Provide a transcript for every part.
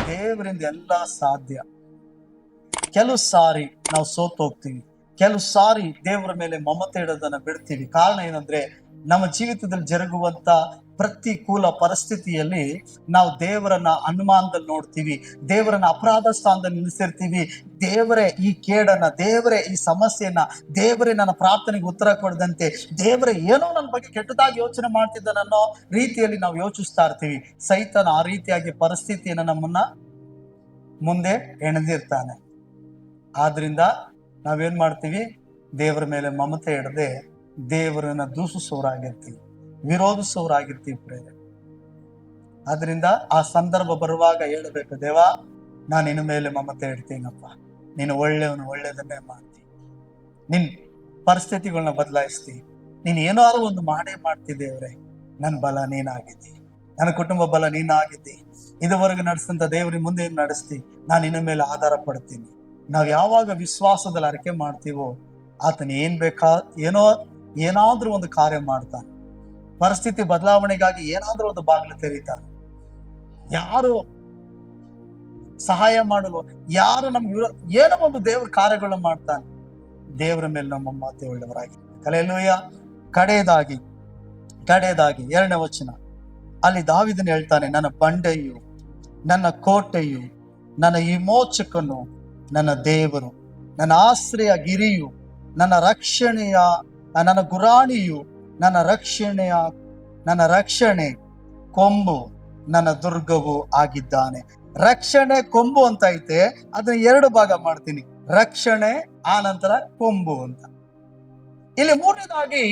ದೇವರಿಂದ ಎಲ್ಲ ಸಾಧ್ಯ. ಕೆಲವು ಸಾರಿ ನಾವು ಸೋತು ಹೋಗ್ತೀವಿ, ಕೆಲವು ಸಾರಿ ದೇವರ ಮೇಲೆ ಮಮತೆ ಇಡೋದನ್ನ ಬಿಡ್ತೀವಿ. ಕಾರಣ ಏನಂದ್ರೆ ನಮ್ಮ ಜೀವಿತದಲ್ಲಿ ಜರುಗುವಂತ ಪ್ರತಿಕೂಲ ಪರಿಸ್ಥಿತಿಯಲ್ಲಿ ನಾವು ದೇವರನ್ನ ಅನುಮಾನದಲ್ಲಿ ನೋಡ್ತೀವಿ, ದೇವರನ್ನ ಅಪರಾಧ ಸ್ಥಾನದಲ್ಲಿ ನಿಲ್ಲಿಸಿರ್ತೀವಿ. ದೇವರೇ ಈ ಕೇಡನ್ನ, ದೇವರೇ ಈ ಸಮಸ್ಯೆಯನ್ನ, ದೇವರೇ ನನ್ನ ಪ್ರಾರ್ಥನೆಗೆ ಉತ್ತರ ಕೊಡದಂತೆ, ದೇವರೇ ಏನೋ ನನ್ನ ಬಗ್ಗೆ ಕೆಟ್ಟದಾಗಿ ಯೋಚನೆ ಮಾಡ್ತಿದ್ದಾನನ್ನೋ ರೀತಿಯಲ್ಲಿ ನಾವು ಯೋಚಿಸ್ತಾ ಇರ್ತೀವಿ. ಸೈತಾನ ಆ ರೀತಿಯಾಗಿ ಪರಿಸ್ಥಿತಿಯನ್ನ ನಮ್ಮನ್ನ ಮುಂದೆ ಎಣೆದಿರ್ತಾನೆ. ಆದ್ರಿಂದ ನಾವೇನ್ ಮಾಡ್ತೀವಿ? ದೇವರ ಮೇಲೆ ಮಮತೆ ಇಡದೆ ದೇವರನ್ನ ದೂಷಿಸೋರಾಗಿರ್ತೀವಿ, ವಿರೋಧಿಸೋರಾಗಿರ್ತೀವಿ ಪ್ರೇರೆ. ಆದ್ರಿಂದ ಆ ಸಂದರ್ಭ ಬರುವಾಗ ಹೇಳಬೇಕು, ದೇವ ನಾನು ನಿನ್ನ ಮೇಲೆ ಮಮತೆ ಇಡ್ತೀನಪ್ಪ, ನೀನು ಒಳ್ಳೆಯದನ್ನೇ ಮಾಡ್ತೀನಿ, ನಿನ್ ಪರಿಸ್ಥಿತಿಗಳನ್ನ ಬದಲಾಯಿಸ್ತೀನಿ, ನೀನ್ ಏನಾದ್ರು ಒಂದು ಮಾಡೇ ಮಾಡ್ತಿದ್ದೇವ್ರೆ. ನನ್ನ ಬಲ ನೀನಾಗಿದ್ದಿ, ನನ್ನ ಕುಟುಂಬ ಬಲ ನೀನಾಗಿದ್ದಿ, ಇದುವರೆಗೆ ನಡೆಸಿದಂತ ದೇವರಿಗೆ ಮುಂದೆ ನಡೆಸ್ತಿ, ನಾನು ನಿನ್ನ ಮೇಲೆ ಆಧಾರ ಪಡ್ತೀನಿ. ನಾವು ಯಾವಾಗ ವಿಶ್ವಾಸದಲ್ಲಿ ಅರಿಕೆ ಮಾಡ್ತೀವೋ ಆತನ ಏನಾದ್ರೂ ಒಂದು ಕಾರ್ಯ ಮಾಡ್ತಾನೆ. ಪರಿಸ್ಥಿತಿ ಬದಲಾವಣೆಗಾಗಿ ಏನಾದ್ರೂ ಒಂದು ಬಾಗಿಲು ತೆರೀತಾನೆ. ಯಾರು ಸಹಾಯ ಮಾಡಲು, ಯಾರು ನಮ್ಗೆ ಏನೋ ಒಂದು ದೇವ್ರ ಕಾರ್ಯಗಳನ್ನ ಮಾಡ್ತಾನೆ. ದೇವರ ಮೇಲೆ ನಮ್ಮ ಮಾತೆ ಉಳ್ಳವರಾಗಿ. ಹಲ್ಲೆಲೂಯ. ಕಡೆಯದಾಗಿ 2ನೇ ವಚನ, ಅಲ್ಲಿ ದಾವೀದನು ಹೇಳ್ತಾನೆ, ನನ್ನ ಬಂಡೆಯು, ನನ್ನ ಕೋಟೆಯು, ನನ್ನ ವಿಮೋಚಕನು, ನನ್ನ ದೇವರು, ನನ್ನ ಆಶ್ರಯ ಗಿರಿಯು, ನನ್ನ ರಕ್ಷಣೆಯ, ನನ್ನ ಗುರಾಣಿಯು, ನನ್ನ ರಕ್ಷಣೆ ಕೊಂಬು, ನನ್ನ ದುರ್ಗವು ಆಗಿದ್ದಾನೆ. ರಕ್ಷಣೆ ಕೊಂಬು ಅಂತ ಐತೆ, ಅದನ್ನ 2 ಭಾಗ ಮಾಡ್ತೀನಿ. ರಕ್ಷಣೆ ಆ ನಂತರ ಕೊಂಬು ಅಂತ. ಇಲ್ಲಿ 3ನೇದಾಗಿ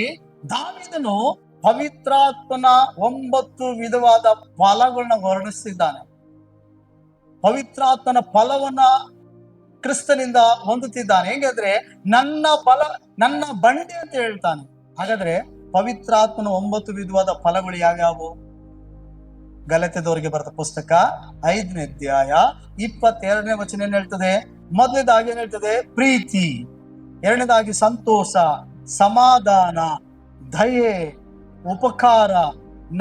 ದಾವೀದನು ಪವಿತ್ರಾತ್ಮನ 9 ವಿಧವಾದ ಫಲಗಳನ್ನ ವರ್ಣಿಸಿದ್ದಾನೆ. ಪವಿತ್ರಾತ್ಮನ ಫಲವನ್ನ ಕ್ರಿಸ್ತನಿಂದ ಹೊಂದುತ್ತಿದ್ದಾನೆ. ಹೆಂಗಾದ್ರೆ ನನ್ನ ಬಂಡೆ ಅಂತ ಹೇಳ್ತಾನೆ. ಹಾಗಾದ್ರೆ ಪವಿತ್ರಾತ್ಮನ 9 ವಿಧವಾದ ಫಲಗಳು ಯಾವ್ಯಾವು? ಗಲಾತ್ಯದವರಿಗೆ ಬರೆದ ಪುಸ್ತಕ 5ನೇ ಅಧ್ಯಾಯ 22ನೇ ವಚನ ಏನ್ ಹೇಳ್ತದೆ? ಮೊದಲನೇದಾಗಿ ಏನ್ ಹೇಳ್ತದೆ? ಪ್ರೀತಿ. 2ನೇದಾಗಿ ಸಂತೋಷ, ಸಮಾಧಾನ, ದಯೆ, ಉಪಕಾರ,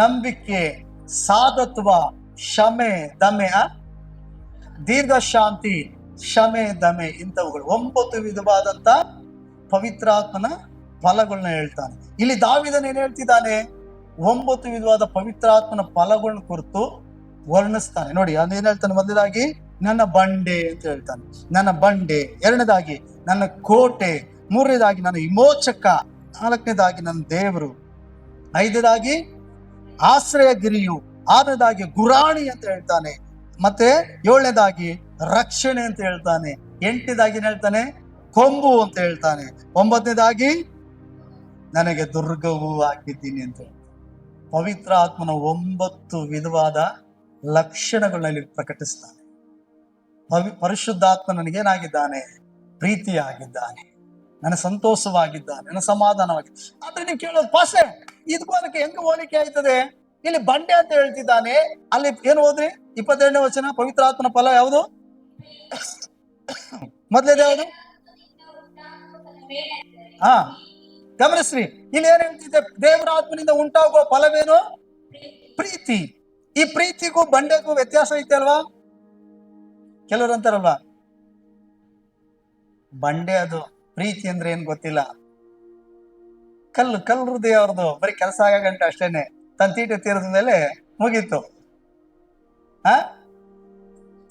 ನಂಬಿಕೆ, ಸಾಧತ್ವ, ಕ್ಷಮೆ, ದಮೆ, ದೀರ್ಘ ಶಾಂತಿ, ಕ್ಷಮೆ, ದಮೆ, ಇಂಥವುಗಳು 9 ವಿಧವಾದಂತ ಪವಿತ್ರಾತ್ಮನ ಫಲಗಳನ್ನ ಹೇಳ್ತಾನೆ. ಇಲ್ಲಿ ದಾವೀದನು ಏನ್ ಹೇಳ್ತಿದ್ದಾನೆ? 9 ವಿಧವಾದ ಪವಿತ್ರಾತ್ಮನ ಫಲಗಳನ್ನ ಕುರಿತು ವರ್ಣಿಸ್ತಾನೆ. ನೋಡಿ, ಅದೇನ್ ಹೇಳ್ತಾನೆ? ಮೊದಲಾಗಿ ನನ್ನ ಬಂಡೆ ಅಂತ ಹೇಳ್ತಾನೆ, ನನ್ನ ಬಂಡೆ. 2ನೇದಾಗಿ ನನ್ನ ಕೋಟೆ. 3ನೇದಾಗಿ ನನ್ನ ವಿಮೋಚಕ. 4ನೇದಾಗಿ ನನ್ನ ದೇವರು. 5ನೇದಾಗಿ ಆಶ್ರಯ ಗಿರಿಯು. 6ನೇದಾಗಿ ಗುರಾಣಿ ಅಂತ ಹೇಳ್ತಾನೆ. ಮತ್ತೆ 7ನೇದಾಗಿ ರಕ್ಷಣೆ ಅಂತ ಹೇಳ್ತಾನೆ. 8ನೇದಾಗಿ ಏನ್ ಹೇಳ್ತಾನೆ? ಕೊಂಬು ಅಂತ ಹೇಳ್ತಾನೆ. 9ನೇದಾಗಿ ನನಗೆ ದುರ್ಗವು ಆಗಿದ್ದೀನಿ ಅಂತ ಹೇಳ್ತಾನೆ. ಪವಿತ್ರ ಆತ್ಮನ 9 ವಿಧವಾದ ಲಕ್ಷಣಗಳನ್ನ ಪ್ರಕಟಿಸ್ತಾನೆ. ಪರಿಶುದ್ಧಾತ್ಮ ನನಗೇನಾಗಿದ್ದಾನೆ? ಪ್ರೀತಿಯಾಗಿದ್ದಾನೆ, ನನ್ನ ಸಂತೋಷವಾಗಿದ್ದಾನೆ, ನನ್ನ ಸಮಾಧಾನವಾಗಿದ್ದಾನೆ. ಆದ್ರೆ ನೀವು ಕೇಳೋದು, ಪಾಸ್ಟರ್ ಇದಕ್ಕೂ ಅದಕ್ಕೆ ಹೆಂಗ ಹೋಲಿಕೆ ಆಯ್ತದೆ? ಇಲ್ಲಿ ಬಂಡೆ ಅಂತ ಹೇಳ್ತಿದ್ದಾನೆ, ಅಲ್ಲಿ ಏನು ಹೋದ್ರಿ? 22ನೇ ವಚನ. ಪವಿತ್ರಾತ್ಮನ ಫಲ ಯಾವುದು? ಮೊದಲೇದು ಯಾವುದು? ಗಮನಿಸ್ರಿ, ಇಲ್ಲಿ ಏನ್ ಹೇಳ್ತಿದ್ದೆ? ದೇವರ ಆತ್ಮನಿಂದ ಉಂಟಾಗುವ ಫಲವೇನು? ಪ್ರೀತಿ. ಈ ಪ್ರೀತಿಗೂ ಬಂಡೆಗೂ ವ್ಯತ್ಯಾಸ ಐತೆ ಅಲ್ವಾ? ಕೆಲವರು ಅಂತಾರಲ್ವಾ, ಬಂಡೆ ಅದು, ಪ್ರೀತಿ ಅಂದ್ರೆ ಏನ್ ಗೊತ್ತಿಲ್ಲ, ಕಲ್ಲು ಹೃದಯ ಅವ್ರದ್ದು, ಬರೀ ಕೆಲಸ ಆಗಂಟ ಅಷ್ಟೇನೆ, ತನ್ನ ತೀಟೆ ತೀರದ ಮೇಲೆ ಮುಗೀತು.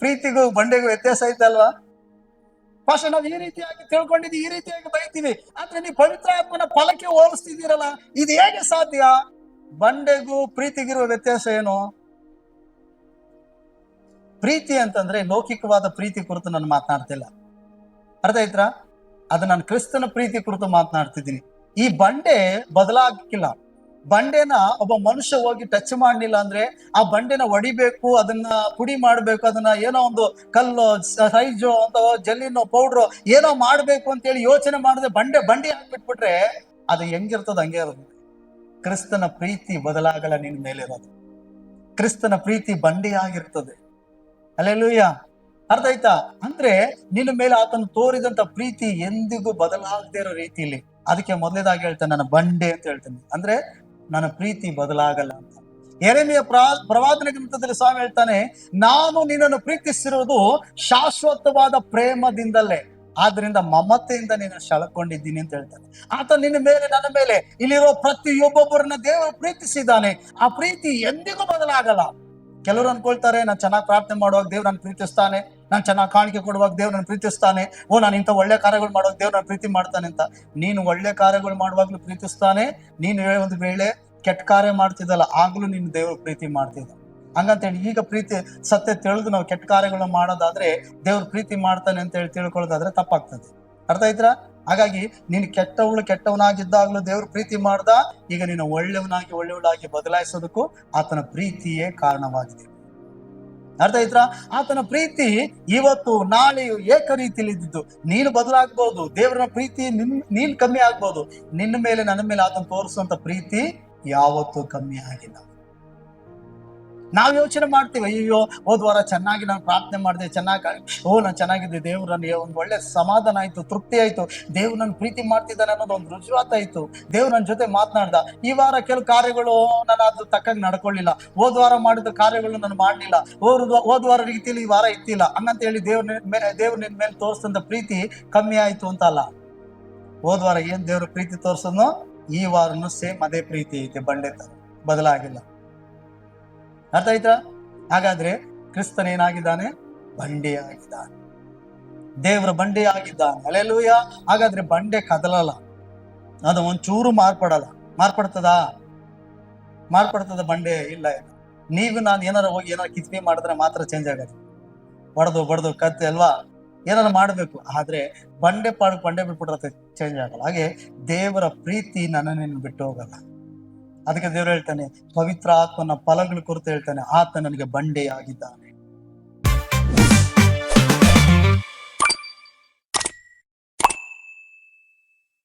ಪ್ರೀತಿಗೂ ಬಂಡೆಗೂ ವ್ಯತ್ಯಾಸ ಐತಲ್ವಾ? ಪಾಶ ನಾವು ಈ ರೀತಿಯಾಗಿ ತಿಳ್ಕೊಂಡಿದ್ವಿ, ಈ ರೀತಿಯಾಗಿ ಬೈತೀವಿ. ಆದ್ರೆ ನೀವು ಪವಿತ್ರಾತ್ಮನ ಫಲಕ್ಕೆ ಹೋಲಿಸ್ತಿದ್ದೀರಲ್ಲ, ಇದು ಹೇಗೆ ಸಾಧ್ಯ? ಬಂಡೆಗೂ ಪ್ರೀತಿಗಿರುವ ವ್ಯತ್ಯಾಸ ಏನು? ಪ್ರೀತಿ ಅಂತಂದ್ರೆ ಲೌಕಿಕವಾದ ಪ್ರೀತಿ ಕುರಿತು ನಾನು ಮಾತನಾಡ್ತಿಲ್ಲ, ಅರ್ಥ ಆಯ್ತಾ? ಅದು ನಾನು ಕ್ರಿಸ್ತನ ಪ್ರೀತಿ ಕುರಿತು ಮಾತನಾಡ್ತಿದ್ದೀನಿ. ಈ ಬಂಡೆ ಬದಲಾಗಿಲ್ಲ. ಬಂಡೆನ ಒಬ್ಬ ಮನುಷ್ಯ ಹೋಗಿ ಟಚ್ ಮಾಡಲಿಲ್ಲ ಅಂದ್ರೆ ಆ ಬಂಡೆನ ಹೊಡಿಬೇಕು, ಅದನ್ನ ಪುಡಿ ಮಾಡ್ಬೇಕು, ಅದನ್ನ ಏನೋ ಒಂದು ಕಲ್ಲು ಸೈಜು ಅಥವಾ ಜಲ್ಲಿನೋ ಪೌಡ್ರು ಏನೋ ಮಾಡ್ಬೇಕು ಅಂತೇಳಿ ಯೋಚನೆ ಮಾಡಿದ್ರೆ ಬಂಡೆ ಹಾಕ್ಬಿಟ್ಬಿಟ್ರೆ ಅದು ಹೆಂಗಿರ್ತದ ಹಂಗೆ ಇರೋದು. ಕ್ರಿಸ್ತನ ಪ್ರೀತಿ ಬದಲಾಗಲ್ಲ, ನಿನ್ ಮೇಲಿರೋದು. ಕ್ರಿಸ್ತನ ಪ್ರೀತಿ ಬಂಡೆಯಾಗಿರ್ತದೆ. ಹಲ್ಲೆಲೂಯಾ. ಅರ್ಥ ಆಯ್ತಾ? ಅಂದ್ರೆ ನಿನ್ನ ಮೇಲೆ ಆತನು ತೋರಿದಂತ ಪ್ರೀತಿ ಎಂದಿಗೂ ಬದಲಾಗದೇ ಇರೋ ರೀತಿಯಲ್ಲಿ. ಅದಕ್ಕೆ ಮೊದಲೇದಾಗಿ ಹೇಳ್ತಾನೆ, ನನ್ನ ಬಂಡೆ ಅಂತ ಹೇಳ್ತಾನೆ, ಅಂದ್ರೆ ನನ್ನ ಪ್ರೀತಿ ಬದಲಾಗಲ್ಲ ಅಂತ. ಯೆರೆಮೀಯ ಪ್ರವಾದನೆ ಗ್ರಂಥದಲ್ಲಿ ಸ್ವಾಮಿ ಹೇಳ್ತಾನೆ, ನಾನು ನಿನ್ನನ್ನು ಪ್ರೀತಿಸಿರುವುದು ಶಾಶ್ವತವಾದ ಪ್ರೇಮದಿಂದಲೇ, ಆದ್ರಿಂದ ಮಮತೆಯಿಂದ ನೀನು ಸೆಳೆಕೊಂಡಿದ್ದೀನಿ ಅಂತ ಹೇಳ್ತಾನೆ. ಆತ ನಿನ್ನ ಮೇಲೆ, ನನ್ನ ಮೇಲೆ, ಇಲ್ಲಿರೋ ಪ್ರತಿಯೊಬ್ಬೊಬ್ಬರನ್ನ ದೇವರು ಪ್ರೀತಿಸಿದ್ದಾನೆ. ಆ ಪ್ರೀತಿ ಎಂದಿಗೂ ಬದಲಾಗಲ್ಲ. ಕೆಲವರು ಅನ್ಕೊಳ್ತಾರೆ, ನಾನು ಚೆನ್ನಾಗಿ ಪ್ರಾರ್ಥನೆ ಮಾಡುವಾಗ ದೇವ್ರು ನಾನು ಪ್ರೀತಿಸ್ತಾನೆ, ನಾನು ಚೆನ್ನಾಗಿ ಕಾಣಿಕೆ ಕೊಡುವಾಗ ದೇವ್ರು ನಾನು ಪ್ರೀತಿಸ್ತಾನೆ, ನಾನು ಇಂಥ ಒಳ್ಳೆ ಕಾರ್ಯಗಳು ಮಾಡುವಾಗ ದೇವ್ರು ನಾನು ಪ್ರೀತಿ ಮಾಡ್ತಾನೆ ಅಂತ. ನೀನು ಒಳ್ಳೆ ಕಾರ್ಯಗಳು ಮಾಡುವಾಗ್ಲೂ ಪ್ರೀತಿಸ್ತಾನೆ, ನೀನು ಒಂದು ವೇಳೆ ಕೆಟ್ಟ ಕಾರ್ಯ ಮಾಡ್ತಿದ್ದಲ್ಲ ಆಗ್ಲೂ ನೀನು ದೇವ್ರ ಪ್ರೀತಿ ಮಾಡ್ತಿದ್ದ. ಹಂಗಂತೇಳಿ ಈಗ ಪ್ರೀತಿ ಸತ್ಯ ತಿಳಿದು ನಾವು ಕೆಟ್ಟ ಕಾರ್ಯಗಳನ್ನ ಮಾಡೋದಾದ್ರೆ ದೇವ್ರ ಪ್ರೀತಿ ಮಾಡ್ತಾನೆ ಅಂತ ಹೇಳಿ ತಿಳ್ಕೊಳ್ಳೋದಾದ್ರೆ ತಪ್ಪಾಗ್ತದೆ. ಅರ್ಥ ಆಯ್ತಾ? ಹಾಗಾಗಿ ನೀನು ಕೆಟ್ಟವನಾಗಿದ್ದಾಗ್ಲೂ ದೇವ್ರ ಪ್ರೀತಿ ಮಾಡ್ದ, ಈಗ ನೀನು ಒಳ್ಳೆಯವಳಾಗಿ ಬದಲಾಯಿಸೋದಕ್ಕೂ ಆತನ ಪ್ರೀತಿಯೇ ಕಾರಣವಾಗಿದೆ. ಅರ್ಥ ಆಯ್ತಾ? ಆತನ ಪ್ರೀತಿ ಇವತ್ತು ನಾಳೆಯು ಏಕ ರೀತಿಯಲ್ಲಿ ಇದ್ದಿದ್ದು. ನೀನು ಬದಲಾಗ್ಬಹುದು, ದೇವರ ಪ್ರೀತಿ ನೀನ್ ಕಮ್ಮಿ ಆಗ್ಬಹುದು, ನಿನ್ನ ಮೇಲೆ ನನ್ನ ಮೇಲೆ ಆತನ ತೋರಿಸುವಂತ ಪ್ರೀತಿ ಯಾವತ್ತೂ ಕಮ್ಮಿ ಆಗಿಲ್ಲ. ನಾವು ಯೋಚನೆ ಮಾಡ್ತೀವಿ, ಅಯ್ಯೋ ಹೋದ್ ವಾರ ಚೆನ್ನಾಗಿ ನಾನು ಪ್ರಾರ್ಥನೆ ಮಾಡಿದೆ, ನಾನು ಚೆನ್ನಾಗಿದೆ, ದೇವ್ರು ನನಗೆ ಒಂದು ಒಳ್ಳೆ ಸಮಾಧಾನ ಆಯ್ತು, ತೃಪ್ತಿ ಆಯ್ತು, ದೇವ್ರು ನನ್ನ ಪ್ರೀತಿ ಮಾಡ್ತಿದ್ದಾನೆ ಅನ್ನೋದು ಒಂದು ರುಜುವಾತ ಆಯ್ತು, ದೇವ್ರು ನನ್ನ ಜೊತೆ ಮಾತನಾಡ್ದ. ಈ ವಾರ ಕೆಲವು ಕಾರ್ಯಗಳು ನಾನು ಅದು ತಕ್ಕಂಗೆ ನಡ್ಕೊಳ್ಳಿಲ್ಲ, ಹೋದ್ ವಾರ ಮಾಡಿದ ಕಾರ್ಯಗಳು ನಾನು ಮಾಡ್ಲಿಲ್ಲ, ಹೋದ್ ವಾರ ರೀತಿಯಲ್ಲಿ ಈ ವಾರ ಇತ್ತಿಲ್ಲ, ಹಂಗಂತ ಹೇಳಿ ದೇವ್ರ ನಿನ್ ಮೇಲೆ ತೋರಿಸಿದಂತ ಪ್ರೀತಿ ಕಮ್ಮಿ ಆಯ್ತು ಅಂತ ಅಲ್ಲ. ಹೋದ್ ವಾರ ಏನ್ ದೇವ್ರ ಪ್ರೀತಿ ತೋರ್ಸೋನು, ಈ ವಾರನು ಸೇಮ್ ಅದೇ ಪ್ರೀತಿ ಐತೆ, ಬಂಡೆ ತರ ಬದಲಾಗಿಲ್ಲ. ಅರ್ಥ ಆಯ್ತಾ? ಹಾಗಾದ್ರೆ ಕ್ರಿಸ್ತನ್ ಏನಾಗಿದ್ದಾನೆ? ಬಂಡೆ ಆಗಿದ್ದಾನೆ, ದೇವರ ಬಂಡೆ ಆಗಿದ್ದಾನೆ. ಹಲ್ಲೆಲೂಯಾ. ಹಾಗಾದ್ರೆ ಬಂಡೆ ಕದಲಲ್ಲ, ಅದು ಒಂಚೂರು ಮಾರ್ಪಡ್ತದ ಬಂಡೆ ಇಲ್ಲ. ನೀವು ನಾನು ಏನಾರ ಹೋಗಿ ಏನಾರ ಕಿತ್ಕೆ ಮಾಡಿದ್ರೆ ಮಾತ್ರ ಚೇಂಜ್ ಆಗತ್ತೆ, ಬಡ್ದು ಕತ್ತೆ ಅಲ್ವಾ, ಏನಾರ ಮಾಡ್ಬೇಕು. ಆದ್ರೆ ಬಂಡೆ ಬಿಟ್ಬಿಟ್ರೆ ಚೇಂಜ್ ಆಗಲ್ಲ. ಹಾಗೆ ದೇವರ ಪ್ರೀತಿ ನನ್ನನ್ನು ಬಿಟ್ಟು ಹೋಗಲ್ಲ. ಅದಕ್ಕೆ ದೇವರು ಹೇಳ್ತಾನೆ, ಪವಿತ್ರ ಆತ್ಮನ ಫಲಗಳ ಕುರಿತು ಹೇಳ್ತಾನೆ, ಆತ ನನಗೆ ಬಂಡೆ ಆಗಿದ್ದಾನೆ.